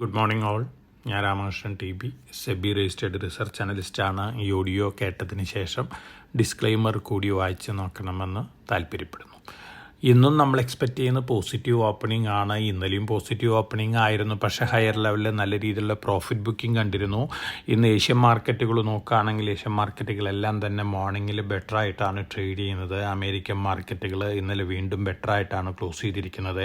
Good morning all. ഞാൻ Ramakrishnan TB, SEBI registered research അനലിസ്റ്റാണ്. ഈ ഓഡിയോ കേട്ടതിന് ശേഷം ഡിസ്ക്ലെയിമർ കൂടി വായിച്ച് നോക്കണമെന്ന് താല്പര്യപ്പെടുന്നു. ഇന്നും നമ്മൾ എക്സ്പെക്റ്റ് ചെയ്യുന്ന പോസിറ്റീവ് ഓപ്പണിംഗ് ആണ്. ഇന്നലെയും പോസിറ്റീവ് ഓപ്പണിംഗ് ആയിരുന്നു, പക്ഷേ ഹയർ ലെവലിൽ നല്ല രീതിയിലുള്ള പ്രോഫിറ്റ് ബുക്കിംഗ് കണ്ടിരുന്നു. ഇന്ന് ഏഷ്യൻ മാർക്കറ്റുകൾ നോക്കുകയാണെങ്കിൽ ഏഷ്യൻ മാർക്കറ്റുകളെല്ലാം തന്നെ മോർണിംഗിൽ ബെറ്റർ ആയിട്ടാണ് ട്രേഡ് ചെയ്യുന്നത്. അമേരിക്കൻ മാർക്കറ്റുകൾ ഇന്നലെ വീണ്ടും ബെറ്റർ ആയിട്ടാണ് ക്ലോസ് ചെയ്തിരിക്കുന്നത്.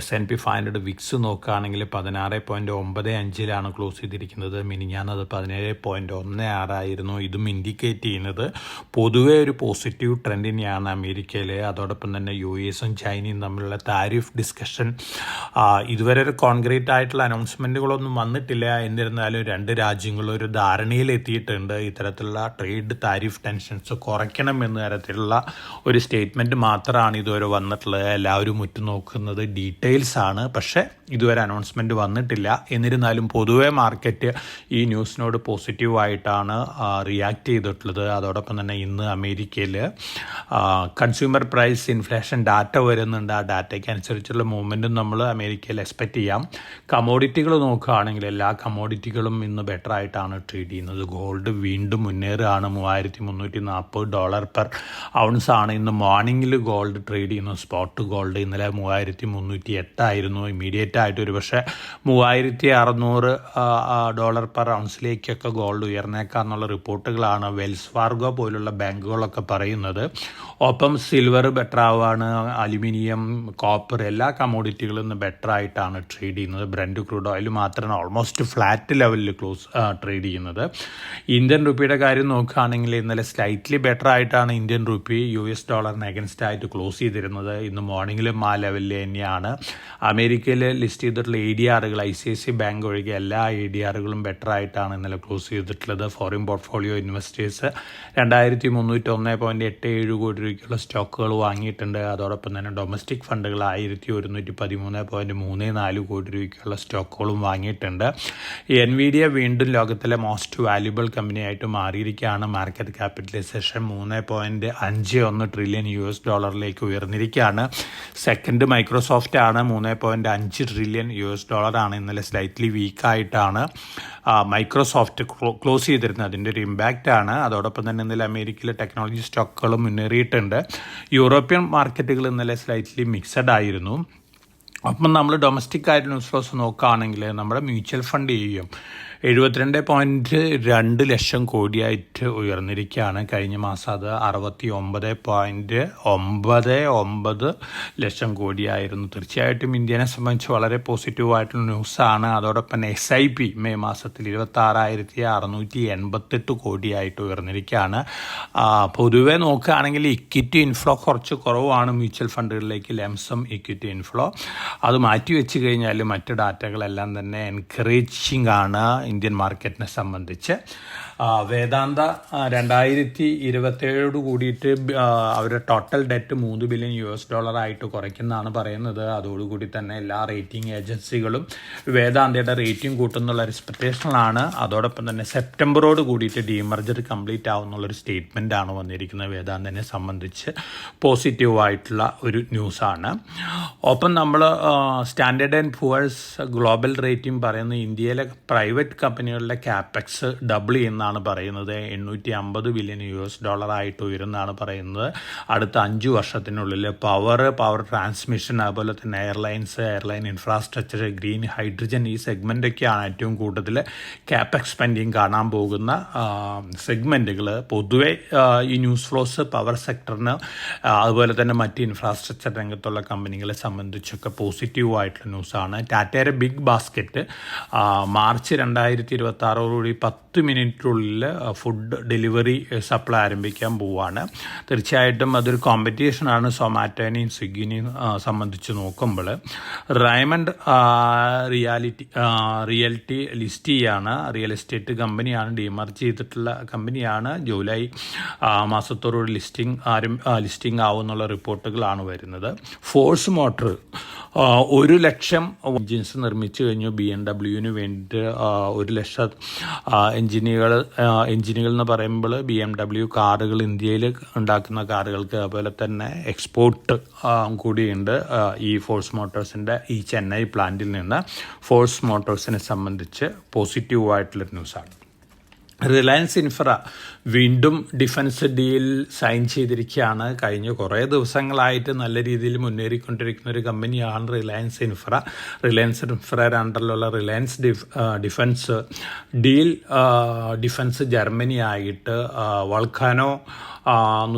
S&P 500 വിക്സ് നോക്കുകയാണെങ്കിൽ 16.95 ക്ലോസ് ചെയ്തിരിക്കുന്നത്. മിനിഞ്ഞാന്നത് 17.16 ആയിരുന്നു. ഇതും ഇൻഡിക്കേറ്റ് ചെയ്യുന്നത് പൊതുവെ ഒരു പോസിറ്റീവ് ട്രെൻഡ് തന്നെയാണ് അമേരിക്കയിൽ. അതോടൊപ്പം തന്നെ US ചൈനയും തമ്മിലുള്ള താരിഫ് ഡിസ്കഷൻ ഇതുവരെ ഒരു കോൺക്രീറ്റ് ആയിട്ടുള്ള അനൗൺസ്മെൻറ്റുകളൊന്നും വന്നിട്ടില്ല. എന്നിരുന്നാലും രണ്ട് രാജ്യങ്ങളും ഒരു ധാരണയിലെത്തിയിട്ടുണ്ട്. ഇത്തരത്തിലുള്ള ട്രേഡ് താരിഫ് ടെൻഷൻസ് കുറയ്ക്കണം എന്ന തരത്തിലുള്ള ഒരു സ്റ്റേറ്റ്മെൻറ്റ് മാത്രമാണ് ഇതുവരെ വന്നിട്ടുള്ളത്. എല്ലാവരും ഉറ്റുനോക്കുന്നത് ഡീറ്റെയിൽസ് ആണ്, പക്ഷേ ഇതുവരെ അനൗൺസ്മെൻറ്റ് വന്നിട്ടില്ല. എന്നിരുന്നാലും പൊതുവെ മാർക്കറ്റ് ഈ ന്യൂസിനോട് പോസിറ്റീവായിട്ടാണ് റിയാക്ട് ചെയ്തിട്ടുള്ളത്. അതോടൊപ്പം തന്നെ ഇന്ന് അമേരിക്കയിൽ കൺസ്യൂമർ പ്രൈസ് ഇൻഫ്ലേഷൻ ഡാറ്റ വരുന്നുണ്ട്. ആ ഡാറ്റയ്ക്ക് അനുസരിച്ചുള്ള മൂവ്മെൻറ്റും നമ്മൾ അമേരിക്കയിൽ എക്സ്പെക്റ്റ് ചെയ്യാം. കമോഡിറ്റികൾ നോക്കുകയാണെങ്കിൽ എല്ലാ കമോഡിറ്റികളും ഇന്ന് ബെറ്റർ ആയിട്ടാണ് ട്രേഡ് ചെയ്യുന്നത്. ഗോൾഡ് വീണ്ടും മുന്നേറുകയാണ്. $3,340 പെർ ഔൺസ് ആണ് ഇന്ന് മോർണിംഗിൽ ഗോൾഡ് ട്രേഡ് ചെയ്യുന്നത്. സ്പോട്ട് ഗോൾഡ് ഇന്നലെ 3,308 ആയിരുന്നു. ഇമ്മീഡിയറ്റ് ആയിട്ട് ഒരു പക്ഷേ $3,600 പെർ ഔൺസിലേക്കൊക്കെ ഗോൾഡ് ഉയർന്നേക്കാന്നുള്ള റിപ്പോർട്ടുകളാണ് വെൽസ് ഫാർഗോ പോലുള്ള ബാങ്കുകളൊക്കെ പറയുന്നത്. ഒപ്പം സിൽവർ ബെറ്റർ ആവുകയാണ്. അലുമിനിയം, കോപ്പർ എല്ലാ കമോഡിറ്റികളും ഇന്ന് ബെറ്റർ ആയിട്ടാണ് ട്രേഡ് ചെയ്യുന്നത്. ബ്രന്റ് ക്രൂഡ് ഓയിൽ മാത്രമാണ് ഓൾമോസ്റ്റ് ഫ്ലാറ്റ് ലെവലിൽ ട്രേഡ് ചെയ്യുന്നത്. ഇന്ത്യൻ റുപ്പിയുടെ കാര്യം നോക്കുകയാണെങ്കിൽ ഇന്നലെ സ്ലൈറ്റ്ലി ബെറ്റർ ആയിട്ടാണ് ഇന്ത്യൻ റുപ്പി US ഡോളറിന് അഗൻസ്റ്റ് ആയിട്ട് ക്ലോസ് ചെയ്തിരുന്നത്. ഇന്ന് മോർണിംഗിലും ആ ലെവലിൽ തന്നെയാണ്. അമേരിക്കയിൽ ലിസ്റ്റ് ചെയ്തിട്ടുള്ള ADRകൾ ICICI ബാങ്ക് ഒഴികെ എല്ലാ ADRകളും ബെറ്റർ ആയിട്ടാണ് ഇന്നലെ ക്ലോസ് ചെയ്തിട്ടുള്ളത്. ഫോറിൻ പോർട്ട്ഫോളിയോ ഇൻവെസ്റ്റേഴ്സ് 2,301.87 കോടി രൂപയ്ക്കുള്ള സ്റ്റോക്കുകൾ വാങ്ങിയിട്ടുണ്ട്. അതോടൊപ്പം തന്നെ ഡൊമസ്റ്റിക് ഫണ്ടുകൾ 1,113.34 കോടി രൂപയ്ക്കുള്ള സ്റ്റോക്കുകളും വാങ്ങിയിട്ടുണ്ട്. NVIDIA വീണ്ടും ലോകത്തിലെ മോസ്റ്റ് വാല്യുബിൾ കമ്പനിയായിട്ട് മാറിയിരിക്കുകയാണ്. മാർക്കറ്റ് ക്യാപിറ്റലൈസേഷൻ $3.51 ട്രില്യൺ ഉയർന്നിരിക്കുകയാണ്. സെക്കൻഡ് മൈക്രോസോഫ്റ്റ് ആണ്. $3.5 ട്രില്യൺ ആണ്. ഇന്നലെ സ്ലൈറ്റ്ലി വീക്കായിട്ടാണ് മൈക്രോസോഫ്റ്റ് ക്ലോസ് ചെയ്തിരുന്നത്. അതിൻ്റെ ഒരു ഇമ്പാക്റ്റ് ആണ്. അതോടൊപ്പം തന്നെ ഇന്നലെ അമേരിക്കയിലെ ടെക്നോളജി സ്റ്റോക്കുകളും മുന്നേറിയിട്ടുണ്ട്. യൂറോപ്യൻ മാർക്കറ്റുകൾ ഇന്നലെ സ്ലൈറ്റ്ലി മിക്സഡ് ആയിരുന്നു. അപ്പം നമ്മൾ ഡൊമസ്റ്റിക് ആയിട്ട് ന്യൂസ് ഫ്ലോസ് നോക്കുകയാണെങ്കിൽ നമ്മുടെ മ്യൂച്വൽ ഫണ്ട് ചെയ്യും 72.2 ലക്ഷം കോടിയായിട്ട് ഉയർന്നിരിക്കുകയാണ്. കഴിഞ്ഞ മാസം അത് 69.99 ലക്ഷം കോടിയായിരുന്നു. തീർച്ചയായിട്ടും ഇന്ത്യനെ സംബന്ധിച്ച് വളരെ പോസിറ്റീവായിട്ടുള്ള ന്യൂസാണ്. അതോടൊപ്പം SIP മെയ് മാസത്തിൽ 26,688 കോടിയായിട്ട് ഉയർന്നിരിക്കുകയാണ്. പൊതുവെ നോക്കുകയാണെങ്കിൽ ഇക്വിറ്റി ഇൻഫ്ലോ കുറച്ച് കുറവാണ് മ്യൂച്വൽ ഫണ്ടുകളിലേക്ക്, ലംസം ഇക്വിറ്റി ഇൻഫ്ലോ. അത് മാറ്റി വെച്ച് കഴിഞ്ഞാൽ മറ്റ് ഡാറ്റകളെല്ലാം തന്നെ എൻകറേജിങ് ആണ് ഇന്ത്യൻ മാർക്കറ്റിനെ സംബന്ധിച്ച്. വേദാന്ത 2027 കൂടിയിട്ട് അവരുടെ ടോട്ടൽ ഡെറ്റ് $3 ബില്യൺ ആയിട്ട് കുറയ്ക്കുന്നതാണ് പറയുന്നത്. അതോടുകൂടി തന്നെ എല്ലാ റേറ്റിംഗ് ഏജൻസികളും വേദാന്തയുടെ റേറ്റിംഗ് കൂട്ടുന്നുള്ള എക്സ്പെക്ടേഷനിലാണ്. അതോടൊപ്പം തന്നെ സെപ്റ്റംബറോട് കൂടിയിട്ട് ഡീമർജർ കംപ്ലീറ്റ് ആവുന്നുള്ളൊരു സ്റ്റേറ്റ്മെൻറ്റാണ് വന്നിരിക്കുന്നത്. വേദാന്തനെ സംബന്ധിച്ച് പോസിറ്റീവായിട്ടുള്ള ഒരു ന്യൂസാണ്. ഒപ്പം നമ്മൾ standard and poors global rating പറയുന്നത് ഇന്ത്യയിലെ പ്രൈവറ്റ് കമ്പനികളുടെ ക്യാപെക്സ് ഡബിൾ ചെയ്യുന്നതാണ് പറയുന്നത്. $850 ബില്യൺ ആയിട്ട് ഉയരുന്നതാണ് പറയുന്നത്. അടുത്ത 5 വർഷത്തിനുള്ളിൽ പവർ ട്രാൻസ്മിഷൻ, അതുപോലെ തന്നെ എയർലൈൻ ഇൻഫ്രാസ്ട്രക്ചർ, ഗ്രീൻ ഹൈഡ്രജൻ ഈ സെഗ്മെൻറ്റൊക്കെയാണ് ഏറ്റവും കൂടുതൽ ക്യാപെക്സ് സ്പെൻഡിങ് കാണാൻ പോകുന്ന സെഗ്മെൻറ്റുകൾ. പൊതുവെ ഈ ന്യൂസ് ഫ്ലോസ് പവർ സെക്ടറിന് അതുപോലെ തന്നെ മറ്റ് ഇൻഫ്രാസ്ട്രക്ചർ രംഗത്തുള്ള കമ്പനികളെ സംബന്ധിച്ചൊക്കെ പോസിറ്റീവായിട്ടുള്ള ന്യൂസാണ്. ടാറ്റയുടെ ബിഗ് ബാസ്ക്കറ്റ് മാർച്ച് 2026 10 മിനിറ്റിനുള്ളിൽ ഫുഡ് ഡെലിവറി സപ്ലൈ ആരംഭിക്കാൻ പോവുകയാണ്. തീർച്ചയായിട്ടും അതൊരു കോമ്പറ്റീഷനാണ് സൊമാറ്റോനെയും സ്വിഗ്ഗിനെയും സംബന്ധിച്ച് നോക്കുമ്പോൾ. റൈമണ്ട് റിയൽറ്റി ലിസ്റ്റ് ചെയ്യാണ്. റിയൽ എസ്റ്റേറ്റ് കമ്പനിയാണ്, ഡീമർജ് ചെയ്തിട്ടുള്ള കമ്പനിയാണ്. ജൂലൈ മാസത്തോടുകൂടി ലിസ്റ്റിംഗ് ആവുമെന്നുള്ള റിപ്പോർട്ടുകളാണ് വരുന്നത്. ഫോഴ്സ് മോട്ടർ 1 ലക്ഷം എഞ്ചിൻസ് നിർമ്മിച്ചു കഴിഞ്ഞു. BMW വേണ്ടിയിട്ട് 1 ലക്ഷം എഞ്ചിനുകൾ എന്ന് പറയുമ്പോൾ BMW കാറുകൾ ഇന്ത്യയിൽ ഉണ്ടാക്കുന്ന കാറുകൾക്ക്, അതുപോലെ തന്നെ എക്സ്പോർട്ട് കൂടിയുണ്ട് ഈ ഫോഴ്സ് മോട്ടോഴ്സിൻ്റെ ഈ ചെന്നൈ പ്ലാന്റിൽ നിന്ന്. ഫോഴ്സ് മോട്ടോഴ്സിനെ സംബന്ധിച്ച് പോസിറ്റീവായിട്ടുള്ളൊരു ന്യൂസാണ്. റിലയൻസ് ഇൻഫ്ര വീണ്ടും ഡിഫൻസ് ഡീൽ സൈൻ ചെയ്തിരിക്കുകയാണ്. കഴിഞ്ഞ കുറേ ദിവസങ്ങളായിട്ട് നല്ല രീതിയിൽ മുന്നേറിക്കൊണ്ടിരിക്കുന്ന ഒരു കമ്പനിയാണ് റിലയൻസ് ഇൻഫ്ര. റിലയൻസ് ഇൻഫ്രയുടെ അണ്ടറിലുള്ള Reliance defence deal defence Germany ആയിട്ട് Vulcano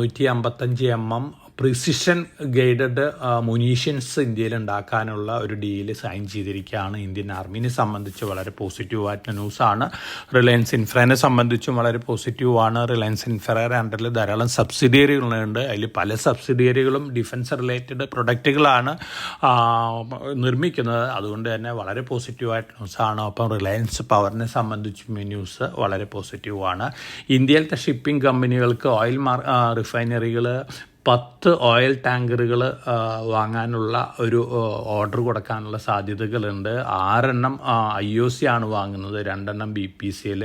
155 mm precision guided munitions ഇന്ത്യയിൽ ഉണ്ടാക്കാനുള്ള ഒരു ഡീല് സൈൻ ചെയ്തിരിക്കുകയാണ്. ഇന്ത്യൻ ആർമീനെ സംബന്ധിച്ച് വളരെ പോസിറ്റീവായിട്ടുള്ള ന്യൂസാണ്. റിലയൻസ് ഇൻഫ്രയെ സംബന്ധിച്ചും വളരെ പോസിറ്റീവാണ്. റിലയൻസ് ഇൻഫ്രയുടെ അണ്ടറിൽ ധാരാളം സബ്സിഡിയറികളുണ്ട്. അതിൽ പല സബ്സിഡിയറികളും ഡിഫൻസ് റിലേറ്റഡ് പ്രൊഡക്റ്റുകളാണ് നിർമ്മിക്കുന്നത്. അതുകൊണ്ട് തന്നെ വളരെ പോസിറ്റീവായിട്ട് ന്യൂസാണ്. ഒപ്പം റിലയൻസ് പവറിനെ സംബന്ധിച്ചും ഈ ന്യൂസ് വളരെ പോസിറ്റീവാണ്. ഇന്ത്യയിലത്തെ ഷിപ്പിംഗ് കമ്പനികൾക്ക് ഓയിൽ റിഫൈനറികൾ 10 ഓയിൽ ടാങ്കറുകൾ വാങ്ങാനുള്ള ഒരു ഓർഡർ കൊടുക്കാനുള്ള സാധ്യതകളുണ്ട്. 6 IOC ആണ് വാങ്ങുന്നത്, 2 BPCL,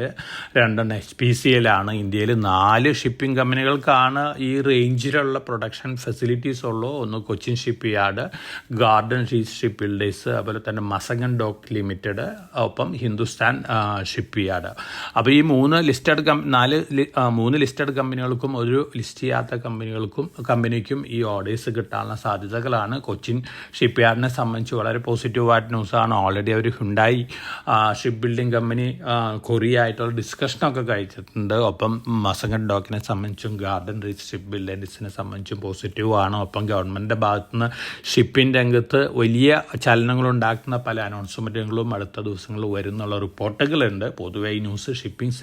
2 HPCL ആണ്. ഇന്ത്യയിൽ 4 ഷിപ്പിംഗ് കമ്പനികൾക്കാണ് ഈ റേഞ്ചിലുള്ള പ്രൊഡക്ഷൻ ഫെസിലിറ്റീസ് ഉള്ളൂ. ഒന്ന് Cochin ship yard, garden ship builders, അതുപോലെ തന്നെ മസഗൻ ഡോക്ക് ലിമിറ്റഡ്, ഒപ്പം ഹിന്ദുസ്ഥാൻ ഷിപ്പ് യാർഡ്. അപ്പോൾ ഈ 3 ലിസ്റ്റഡ് കമ്പനികൾക്കും ഒരു ലിസ്റ്റ് ചെയ്യാത്ത കമ്പനിക്കും ഈ ഓർഡേഴ്സ് കിട്ടാനുള്ള സാധ്യതകളാണ്. കൊച്ചിൻ ഷിപ്പ് യാർഡിനെ സംബന്ധിച്ച് വളരെ പോസിറ്റീവായിട്ട് ന്യൂസാണ്. ഓൾറെഡി അവർ Hyundai ship building company Korea ആയിട്ടുള്ള ഡിസ്കഷനൊക്കെ കഴിച്ചിട്ടുണ്ട്. ഒപ്പം മസഗൻ ഡോക്കിനെ സംബന്ധിച്ചും ഗാർഡൻ റീച്ച് ഷിപ്പ് ബിൽഡേഴ്സിനെ സംബന്ധിച്ചും പോസിറ്റീവാണ്. ഒപ്പം ഗവൺമെൻറ്റിൻ്റെ ഭാഗത്തുനിന്ന് ഷിപ്പിംഗ് രംഗത്ത് വലിയ ചലനങ്ങളുണ്ടാക്കുന്ന പല അനൗൺസ്മെൻറ്റുകളും അടുത്ത ദിവസങ്ങളിൽ വരുന്നുള്ള റിപ്പോർട്ടുകളുണ്ട്. പൊതുവെ ഈ ന്യൂസ് ഷിപ്പിംഗ്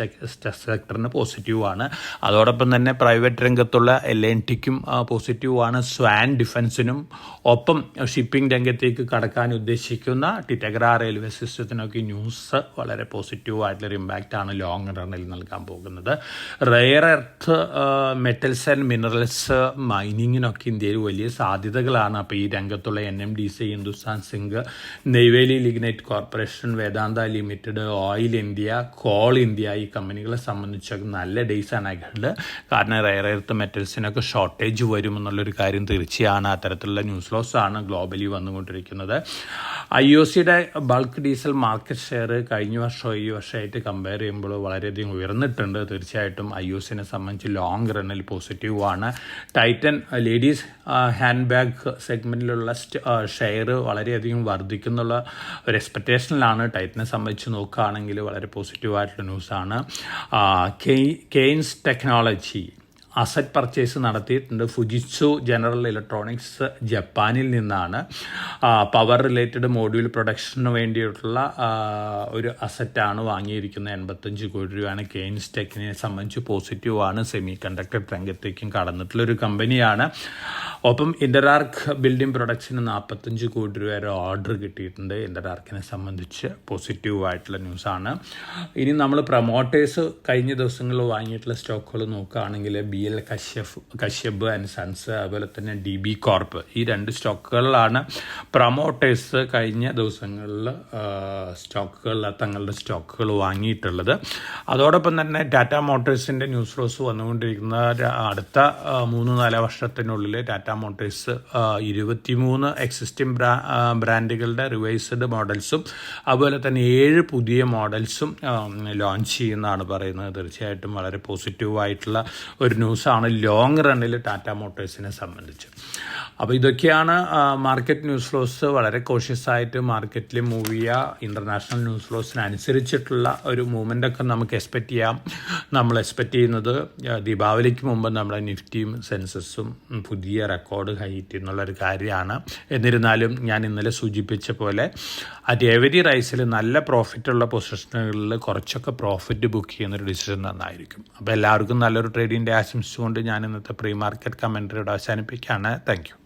സെക്ടറിന് പോസിറ്റീവാണ്. അതോടൊപ്പം തന്നെ പ്രൈവറ്റ് രംഗത്തുള്ള LNTക്കും പോസിറ്റീവാണ്. സ്വാൻ ഡിഫൻസിനും ഒപ്പം ഷിപ്പിംഗ് രംഗത്തേക്ക് കടക്കാൻ ഉദ്ദേശിക്കുന്ന ടിറ്റഗ്ര റെയിൽവേ സിസ്റ്റത്തിനൊക്കെ ന്യൂസ് വളരെ പോസിറ്റീവായിട്ടുള്ളൊരു ഇമ്പാക്റ്റാണ് ലോങ് റണ്ണിൽ നൽകാൻ പോകുന്നത്. Rare earth metals and minerals മൈനിങ്ങിനൊക്കെ ഇന്ത്യയിൽ വലിയ സാധ്യതകളാണ്. അപ്പോൾ ഈ രംഗത്തുള്ള NMDC, Hindustan zinc, Neyveli lignite corporation, Vedanta limited, oil India, coal India, ഈ കമ്പനികളെ സംബന്ധിച്ചൊക്കെ നല്ല ഡേയ്സാണ് ആയിട്ടുള്ളത്. കാരണം റെയർ എർത്ത് മെറ്റൽസിനൊക്കെ ഷോർട്ടേജ് വരുമെന്നുള്ളൊരു കാര്യം തീർച്ചയാണ്. അത്തരത്തിലുള്ള ന്യൂസ് ലോസ് ആണ് ഗ്ലോബലി വന്നുകൊണ്ടിരിക്കുന്നത്. IOCയുടെ ബൾക്ക് ഡീസൽ മാർക്കറ്റ് ഷെയർ കഴിഞ്ഞ വർഷവും ഈ വർഷമായിട്ട് കമ്പയർ ചെയ്യുമ്പോൾ വളരെയധികം ഉയർന്നിട്ടുണ്ട്. തീർച്ചയായിട്ടും IOCനെ സംബന്ധിച്ച് ലോങ് റണ്ണിൽ പോസിറ്റീവാണ്. ടൈറ്റൻ ലേഡീസ് ഹാൻഡ് ബാഗ് സെഗ്മെൻറ്റിലുള്ള ഷെയർ വളരെയധികം വർദ്ധിക്കുന്നുള്ള ഒരു എക്സ്പെക്റ്റേഷനിലാണ്. ടൈറ്റനെ സംബന്ധിച്ച് നോക്കുകയാണെങ്കിൽ വളരെ പോസിറ്റീവായിട്ടുള്ള ന്യൂസാണ്. കെയ്ൻസ് ടെക്നോളജി അസറ്റ് പർച്ചേസ് നടത്തിയിട്ടുണ്ട്. ഫുജിറ്റ്സു ജനറൽ ഇലക്ട്രോണിക്സ് ജപ്പാനിൽ നിന്നാണ് പവർ റിലേറ്റഡ് മോഡ്യൂൾ പ്രൊഡക്ഷന് വേണ്ടിയിട്ടുള്ള ഒരു അസറ്റാണ് വാങ്ങിയിരിക്കുന്നത്. 85 കോടി രൂപയാണ്. കെയ്ൻസ് ടെക്കിനെ സംബന്ധിച്ച് പോസിറ്റീവാണ്. സെമി കണ്ടക്ടർ രംഗത്തേക്കും കടന്നിട്ടുള്ളൊരു കമ്പനിയാണ്. ഒപ്പം ഇൻ്റർആർക്ക് ബിൽഡിംഗ് പ്രൊഡക്ട്സിന് 45 കോടി രൂപ വരെ ഓർഡർ കിട്ടിയിട്ടുണ്ട്. ഇൻ്റർആർക്കിനെ സംബന്ധിച്ച് പോസിറ്റീവായിട്ടുള്ള ന്യൂസാണ്. ഇനി നമ്മൾ പ്രൊമോട്ടേഴ്സ് കഴിഞ്ഞ ദിവസങ്ങളിൽ വാങ്ങിയിട്ടുള്ള സ്റ്റോക്കുകൾ നോക്കുകയാണെങ്കിൽ BL കശ്യപ് ആൻഡ് സൺസ്, അതുപോലെ തന്നെ DB കോർപ്പ്, ഈ 2 സ്റ്റോക്കുകളിലാണ് പ്രൊമോട്ടേഴ്സ് കഴിഞ്ഞ ദിവസങ്ങളിൽ തങ്ങളുടെ സ്റ്റോക്കുകൾ വാങ്ങിയിട്ടുള്ളത്. അതോടൊപ്പം തന്നെ ടാറ്റ മോട്ടോഴ്സിൻ്റെ ന്യൂസ് ഫ്ലോസ് വന്നുകൊണ്ടിരിക്കുന്ന അടുത്ത 3-4 വർഷത്തിനുള്ളിൽ ടാറ്റ മോട്ടോഴ്സ് 23 എക്സിസ്റ്റിംഗ് ബ്രാൻഡുകളുടെ റിവൈസ്ഡ് മോഡൽസും അതുപോലെ തന്നെ 7 പുതിയ മോഡൽസും ലോഞ്ച് ചെയ്യുന്നതാണ് പറയുന്നത്. തീർച്ചയായിട്ടും വളരെ പോസിറ്റീവായിട്ടുള്ള ഒരു ന്യൂസാണ് ലോങ് റണ്ണിൽ ടാറ്റ മോട്ടോഴ്സിനെ സംബന്ധിച്ച്. അപ്പോൾ ഇതൊക്കെയാണ് മാർക്കറ്റ് ന്യൂസ് ഫ്ലോസ്. വളരെ കോഷ്യസ് ആയിട്ട് മാർക്കറ്റിൽ മൂവ് ചെയ്യുക. ഇൻ്റർനാഷണൽ ന്യൂസ് ഫ്ലോസിനനുസരിച്ചിട്ടുള്ള ഒരു മൂവ്മെൻ്റൊക്കെ നമുക്ക് എക്സ്പെക്റ്റ് ചെയ്യാം. നമ്മൾ എക്സ്പെക്റ്റ് ചെയ്യുന്നത് ദീപാവലിക്ക് മുമ്പ് നമ്മുടെ നിഫ്റ്റിയും സെൻസസും പുതിയ റെക്കോർഡ് ഹൈറ്റ് എന്നുള്ളൊരു കാര്യമാണ്. എന്നിരുന്നാലും ഞാൻ ഇന്നലെ സൂചിപ്പിച്ച പോലെ അറ്റ് എവരി റൈസിൽ നല്ല പ്രോഫിറ്റുള്ള പൊസിഷനുകളിൽ കുറച്ചൊക്കെ പ്രോഫിറ്റ് ബുക്ക് ചെയ്യുന്നൊരു ഡിസിഷൻ നന്നായിരിക്കും. അപ്പോൾ എല്ലാവർക്കും നല്ലൊരു ട്രേഡിൻ്റെ ആശംസിച്ചുകൊണ്ട് ഞാൻ ഇന്നത്തെ പ്രീ മാർക്കറ്റ് കമൻറ്ററിയോട് അവസാനിപ്പിക്കുകയാണ്. Thank you.